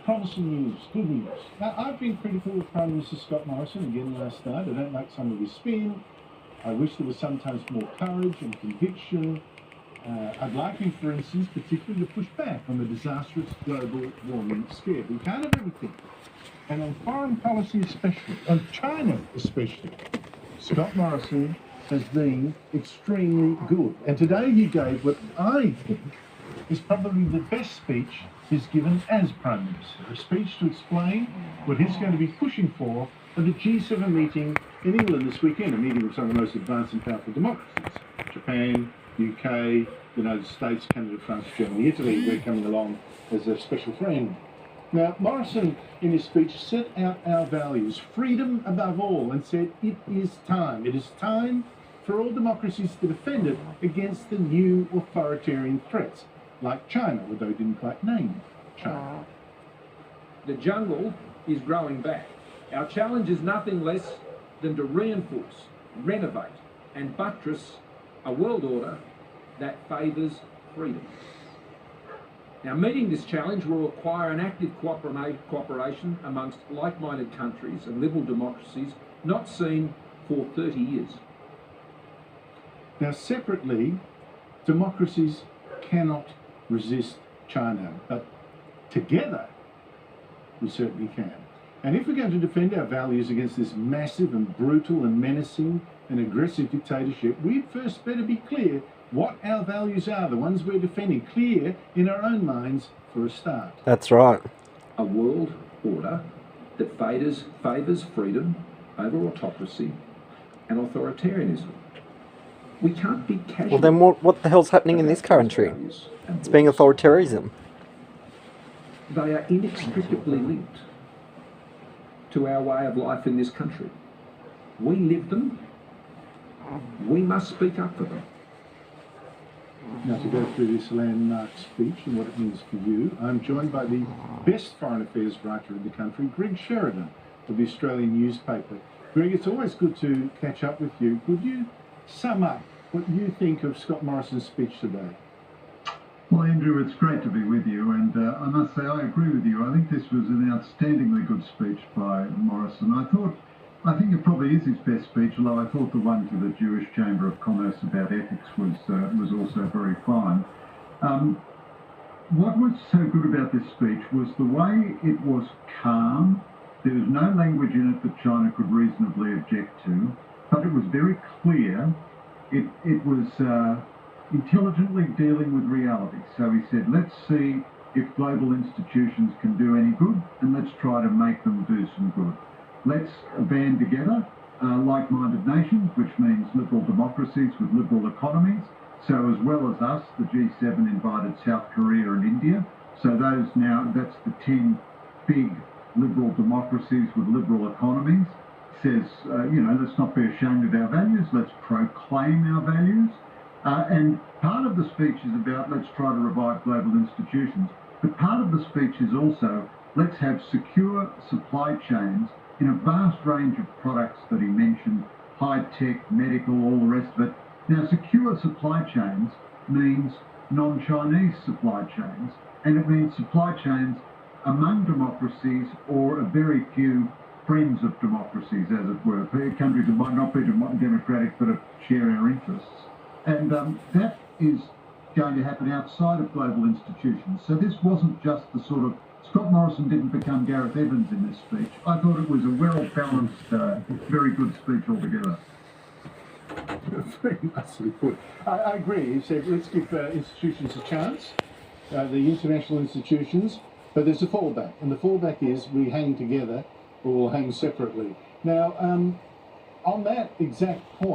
promising news, good news. Now, I've been critical of Prime Minister Scott Morrison again last night. I don't like some of his spin. I wish there was sometimes more courage and conviction. I'd like him, for instance, particularly to push back on the disastrous global warming scare. We can't have everything. And on foreign policy especially, on China especially, Scott Morrison has been extremely good. And today he gave what I think is probably the best speech he's given as Prime Minister, a speech to explain what he's going to be pushing for at the G7 meeting in England this weekend, a meeting with some of the most advanced and powerful democracies. Japan, UK, United States, Canada, France, Germany, Italy, we're coming along as a special friend. Now, Morrison, in his speech, set out our values, freedom above all, and said it is time for all democracies to defend it against the new authoritarian threats, like China, although he didn't quite name China. The jungle is growing back. Our challenge is nothing less than to reinforce, renovate, and buttress a world order that favours freedom. Now, meeting this challenge will require an active cooperation amongst like-minded countries and liberal democracies not seen for 30 years. Now, separately, democracies cannot resist China, but together we certainly can. And if we're going to defend our values against this massive and brutal and menacing and aggressive dictatorship, we'd first better be clear what our values are, the ones we're defending, clear in our own minds for a start. That's right. A world order that favours freedom over autocracy and authoritarianism. We can't be casual. Well, then what the hell's happening in this country? It's being authoritarianism. They are inextricably linked to our way of life in this country. We live them. We must speak up for them. Now, to go through this landmark speech and what it means for you, I'm joined by the best foreign affairs writer in the country, Greg Sheridan, of the Australian newspaper. Greg, it's always good to catch up with you. Could you sum up what you think of Scott Morrison's speech today? Well, Andrew, it's great to be with you, and I must say I agree with you. I think this was an outstandingly good speech by Morrison. I think it probably is his best speech, although I thought the one to the Jewish Chamber of Commerce about ethics was also very fine. What was so good about this speech was the way it was calm. There was no language in it that China could reasonably object to, but it was very clear. It was intelligently dealing with reality. So he said, let's see if global institutions can do any good, and let's try to make them do some good. Let's band together like-minded nations, which means liberal democracies with liberal economies. So as well as us, the G7 invited South Korea and India. So that's the 10 big liberal democracies with liberal economies. Says, let's not be ashamed of our values. Let's proclaim our values. And part of the speech is about let's try to revive global institutions. But part of the speech is also let's have secure supply chains in a vast range of products that he mentioned, high-tech, medical, all the rest of it. Now, secure supply chains means non-Chinese supply chains, and it means supply chains among democracies or a very few friends of democracies, as it were, countries that might not be democratic but share our interests. And that is going to happen outside of global institutions. So this wasn't just the sort of Scott Morrison didn't become Gareth Evans in this speech. I thought it was a well-balanced, very good speech altogether. Very nicely put. I agree. He said, let's give institutions a chance, the international institutions, but there's a fallback. And the fallback is we hang together or we'll hang separately. Now, on that exact point,